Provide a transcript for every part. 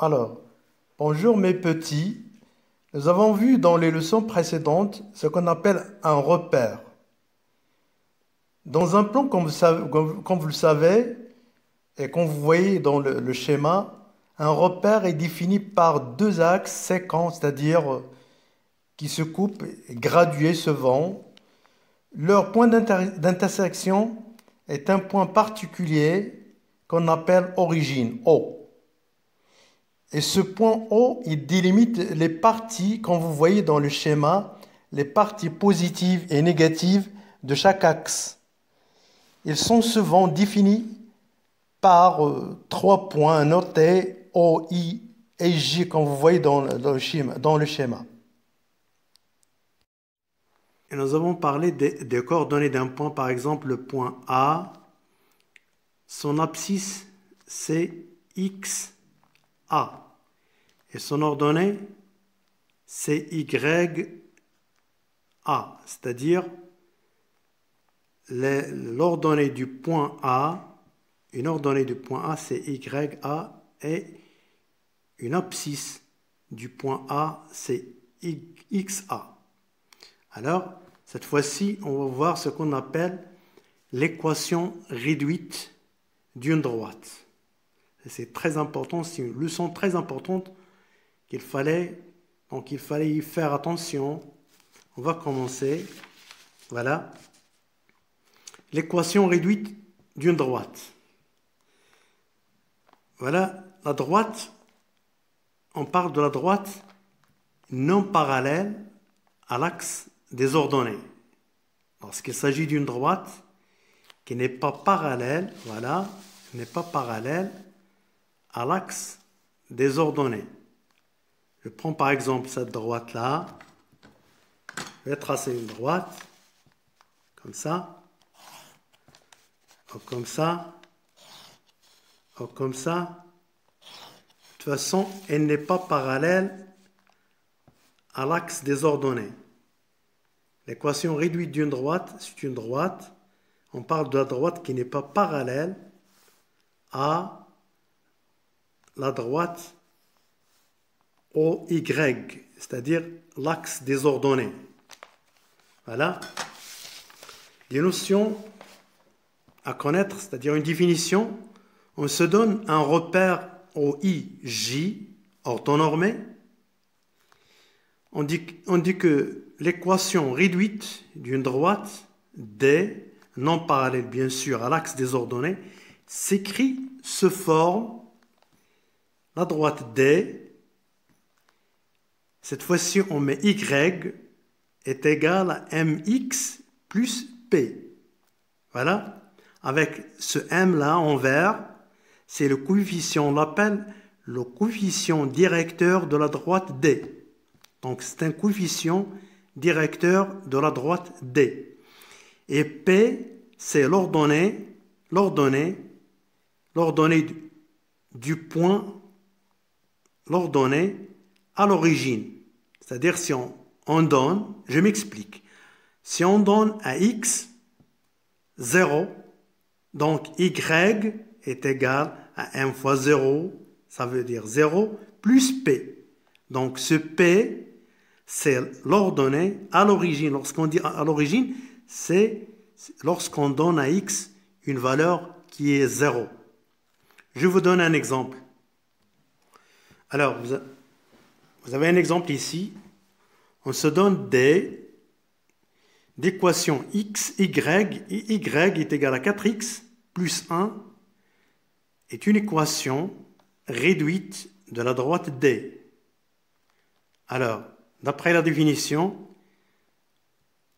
Alors, bonjour mes petits. Nous avons vu dans les leçons précédentes ce qu'on appelle un repère. Dans un plan, comme vous le savez, et comme vous voyez dans le schéma, un repère est défini par deux axes séquents, c'est-à-dire qui se coupent et gradués se vont. Leur point d'intersection est un point particulier qu'on appelle origine, O. Et ce point O, il délimite les parties, comme vous voyez dans le schéma, les parties positives et négatives de chaque axe. Ils sont souvent définis par trois points notés O, I et J, comme vous voyez dans le schéma. Et nous avons parlé des coordonnées d'un point, par exemple le point A, son abscisse c'est XA. Et son ordonnée, c'est YA, c'est-à-dire l'ordonnée du point A, une ordonnée du point A, c'est YA, et une abscisse du point A, c'est XA. Alors, cette fois-ci, on va voir ce qu'on appelle l'équation réduite d'une droite. C'est très important, c'est une leçon très importante qu'il fallait y faire attention. On va commencer. Voilà. L'équation réduite d'une droite. Voilà, la droite, on parle de la droite non parallèle à l'axe des ordonnées. Lorsqu'il s'agit d'une droite qui n'est pas parallèle, voilà, n'est pas parallèle à l'axe des ordonnées. Je prends par exemple cette droite-là. Je vais tracer une droite, comme ça, ou comme ça, ou comme ça. De toute façon, elle n'est pas parallèle à l'axe des ordonnées. L'équation réduite d'une droite, c'est une droite. On parle de la droite qui n'est pas parallèle à la droite OY, c'est-à-dire l'axe des ordonnées. Voilà. Des notions à connaître, c'est-à-dire une définition. On se donne un repère OIJ orthonormé. On dit que l'équation réduite d'une droite D, non parallèle bien sûr à l'axe des ordonnées, s'écrit, se forme, la droite D, cette fois-ci on met Y, est égal à MX plus P. Voilà. Avec ce M là en vert, c'est le coefficient, on l'appelle le coefficient directeur de la droite D. Donc c'est un coefficient directeur de la droite D. Et P, c'est l'ordonnée du point, l'ordonnée à l'origine. C'est-à-dire si on donne, je m'explique, si on donne à X 0, donc Y est égal à M fois 0, ça veut dire 0, plus P. Donc ce P, c'est l'ordonnée à l'origine. Lorsqu'on dit à l'origine, c'est lorsqu'on donne à X une valeur qui est 0. Je vous donne un exemple. Alors, vous avez un exemple ici. On se donne d'équation x, y, et y est égal à 4x plus 1 est une équation réduite de la droite D. Alors, d'après la définition,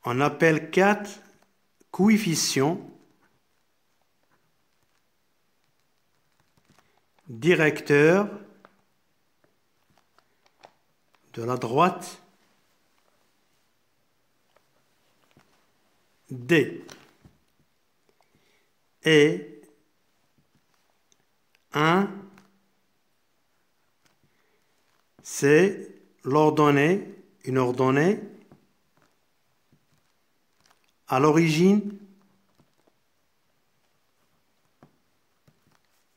on appelle 4 coefficients directeurs de la droite D. Et 1, c'est l'ordonnée, une ordonnée à l'origine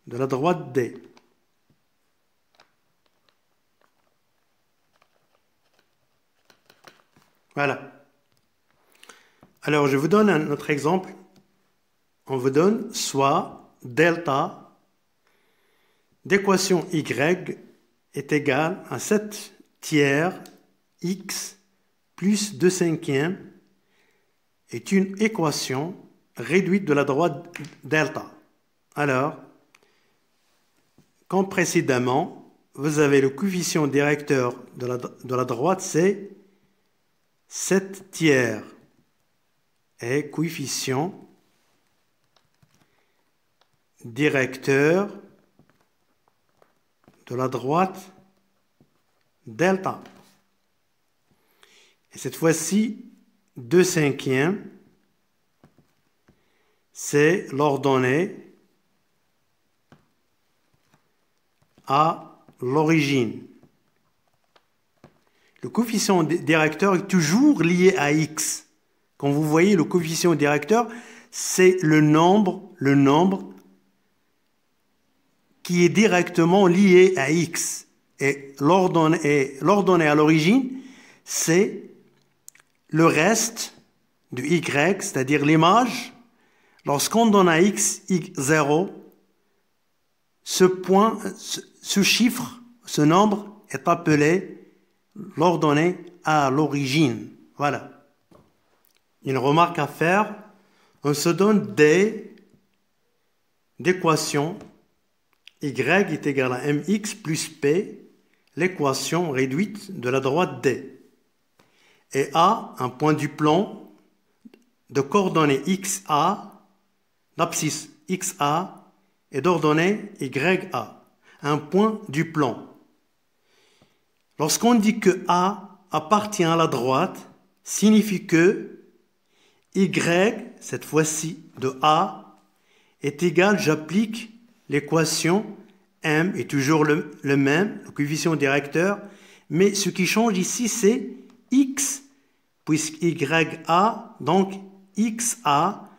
de la droite D. Voilà. Alors, je vous donne un autre exemple. On vous donne soit delta d'équation y est égal à 7 tiers x plus 2 cinquièmes est une équation réduite de la droite delta. Alors, comme précédemment, vous avez le coefficient directeur de la droite, c'est 7 tiers et coefficient directeur de la droite delta. Et cette fois-ci, 2 cinquièmes, c'est l'ordonnée à l'origine. Le coefficient directeur est toujours lié à x. Quand vous voyez le coefficient directeur, c'est le nombre qui est directement lié à x. Et l'ordonnée à l'origine, c'est le reste de y, c'est-à-dire l'image. Lorsqu'on donne à x, x0, ce chiffre, ce nombre est appelé l'ordonnée à l'origine. Voilà. Une remarque à faire, on se donne des équations y est égal à mx plus p, l'équation réduite de la droite D. Et A, un point du plan de coordonnées xa, l'abscisse xa et d'ordonnée ya, un point du plan. Lorsqu'on dit que A appartient à la droite, signifie que y, cette fois-ci de A, est égal, j'applique l'équation m est toujours le même, le coefficient directeur, mais ce qui change ici, c'est x, puisque ya, donc xa,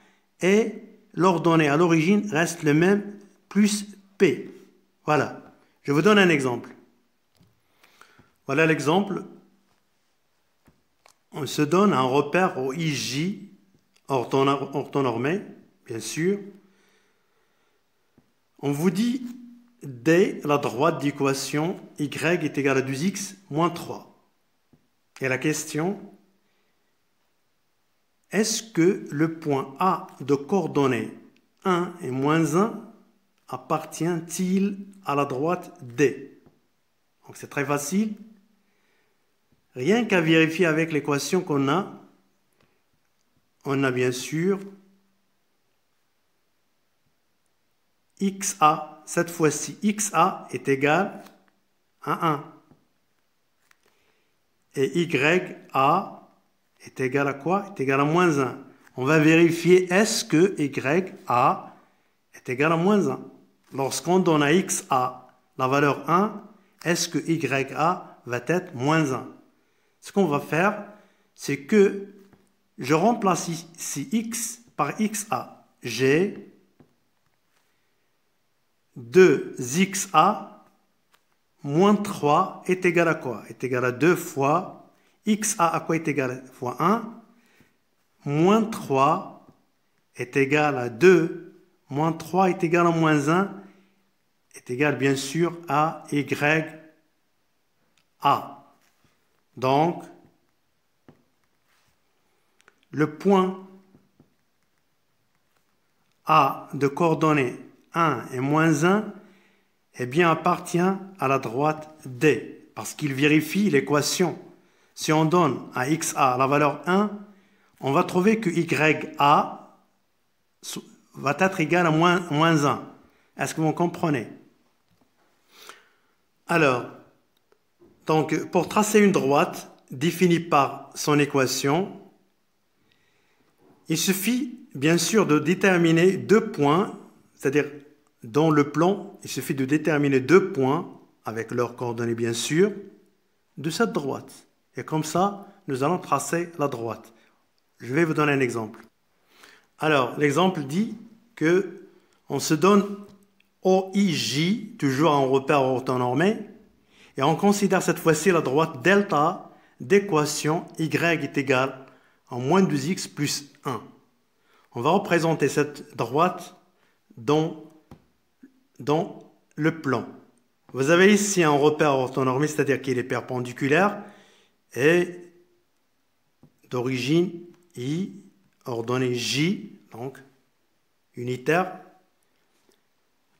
et l'ordonnée à l'origine reste le même, plus p. Voilà. Je vous donne un exemple. Voilà l'exemple. On se donne un repère au IJ, orthonormé, bien sûr. On vous dit D, la droite d'équation y est égal à 2x moins 3. Et la question, est-ce que le point A de coordonnées 1 et moins 1 appartient-il à la droite D? Donc c'est très facile. Rien qu'à vérifier avec l'équation qu'on a, on a bien sûr xa, cette fois-ci xa est égal à 1. Et ya est égal à quoi? Est égal à moins 1. On va vérifier est-ce que ya est égal à moins 1. Lorsqu'on donne à xa la valeur 1, est-ce que ya va être moins 1? Ce qu'on va faire, c'est que je remplace ici x par xa. J'ai 2xa moins 3 est égal à quoi? Est égal à 2 fois xa à quoi est égal à fois 1. Moins 3 est égal à 2. Moins 3 est égal à moins 1. Est égal bien sûr à ya. Donc, le point A de coordonnées 1 et moins 1 eh bien, appartient à la droite D, parce qu'il vérifie l'équation. Si on donne à xa la valeur 1, on va trouver que ya va être égal à moins 1. Est-ce que vous comprenez? Alors, donc, pour tracer une droite définie par son équation, il suffit bien sûr de déterminer 2 points, c'est-à-dire dans le plan, il suffit de déterminer 2 points, avec leurs coordonnées bien sûr, de cette droite. Et comme ça, nous allons tracer la droite. Je vais vous donner un exemple. Alors, l'exemple dit que on se donne OIJ, toujours un repère orthonormé, et on considère cette fois-ci la droite delta d'équation y est égal à moins 2x plus 1. On va représenter cette droite dans le plan. Vous avez ici un repère orthonormé, c'est-à-dire qu'il est perpendiculaire et d'origine I, ordonnée J, donc unitaire.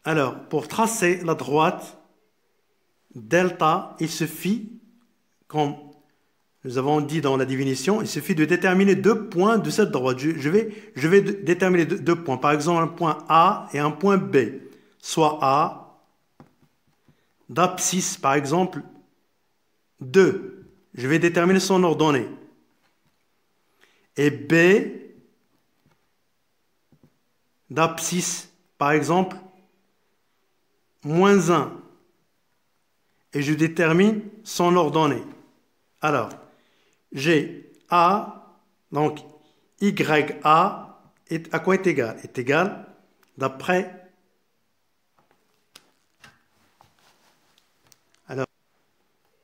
Alors, pour tracer la droite delta, il suffit, comme nous avons dit dans la définition, il suffit de déterminer 2 points de cette droite. Je vais déterminer 2 points, par exemple un point A et un point B. Soit A, d'abscisse par exemple 2. Je vais déterminer son ordonnée. Et B, d'abscisse par exemple moins 1. Et je détermine son ordonnée. Alors, j'ai A, donc YA, à quoi est égal? Est égal, d'après...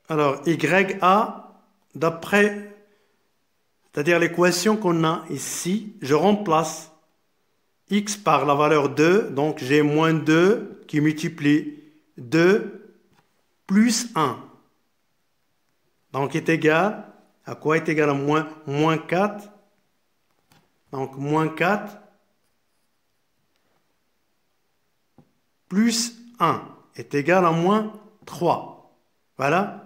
Alors, YA, d'après, c'est-à-dire l'équation qu'on a ici, je remplace X par la valeur 2, donc j'ai moins 2 qui multiplie 2 plus 1. Donc, est égal, à quoi est égal à moins 4? Donc, moins 4 plus 1 est égal à moins 3. Voilà.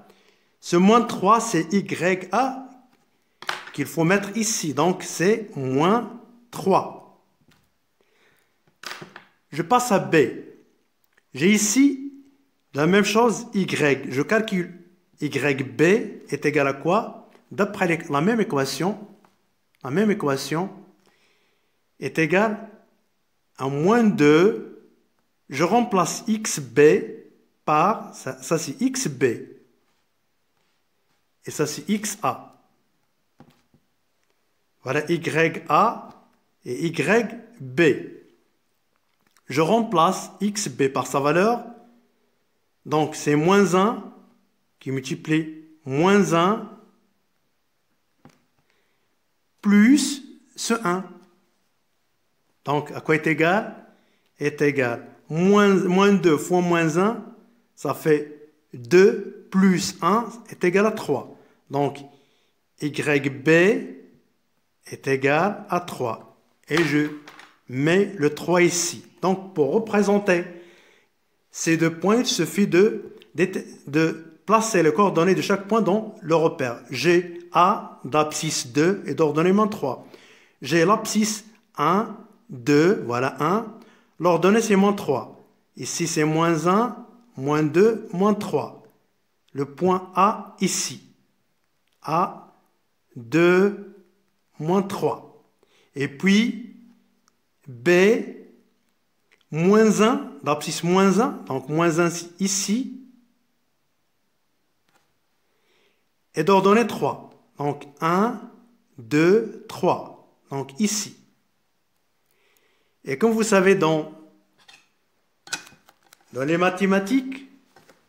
Ce moins 3, c'est YA qu'il faut mettre ici. Donc, c'est moins 3. Je passe à B. J'ai ici la même chose, Y. Je calcule YB est égal à quoi? D'après la même équation est égal à moins 2. Je remplace XB par, ça c'est XB. Et ça c'est XA. Voilà YA et YB. Je remplace XB par sa valeur. Donc c'est moins 1 qui multiplie moins 1 plus ce 1. Donc à quoi est égal? Est égal moins 2 fois moins 1, ça fait 2 plus 1 est égal à 3. Donc, YB est égal à 3. Et je mets le 3 ici. Donc, pour représenter ces 2 points, il suffit de placer les coordonnées de chaque point dans le repère. J'ai A d'abscisse 2 et d'ordonnée moins 3. J'ai l'abscisse 1, 2, voilà 1. L'ordonnée, c'est moins 3. Ici, c'est moins 1, moins 2, moins 3. Le point A ici. A, 2, moins 3. Et puis, B, moins 1, l'abscisse moins 1, donc moins 1 ici, et d'ordonnée 3. Donc 1, 2, 3. Donc ici. Et comme vous savez dans les mathématiques,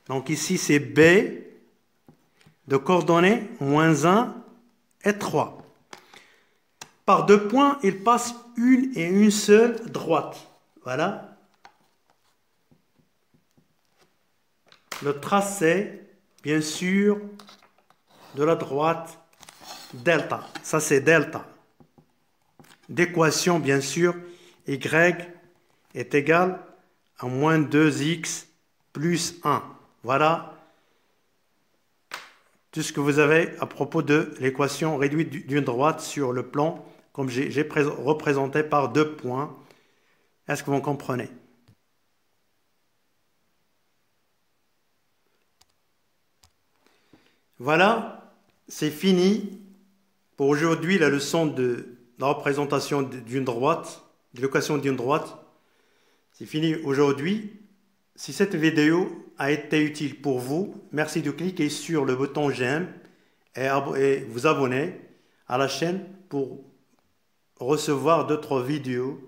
donc ici c'est B, de coordonnées moins 1 et 3. Par 2 points, il passe une et une seule droite. Voilà. Le tracé, bien sûr, de la droite delta. Ça, c'est delta. D'équation, bien sûr, Y est égal à moins 2x plus 1. Voilà tout ce que vous avez à propos de l'équation réduite d'une droite sur le plan, comme j'ai représenté par 2 points. Est-ce que vous comprenez? Voilà, c'est fini pour aujourd'hui la leçon de la représentation d'une droite, de l'équation d'une droite. C'est fini aujourd'hui. Si cette vidéo a été utile pour vous, merci de cliquer sur le bouton j'aime et vous abonner à la chaîne pour recevoir d'autres vidéos.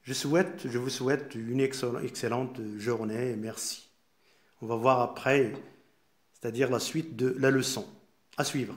Je vous souhaite une excellente journée. Merci. On va voir après, c'est-à-dire la suite de la leçon. À suivre.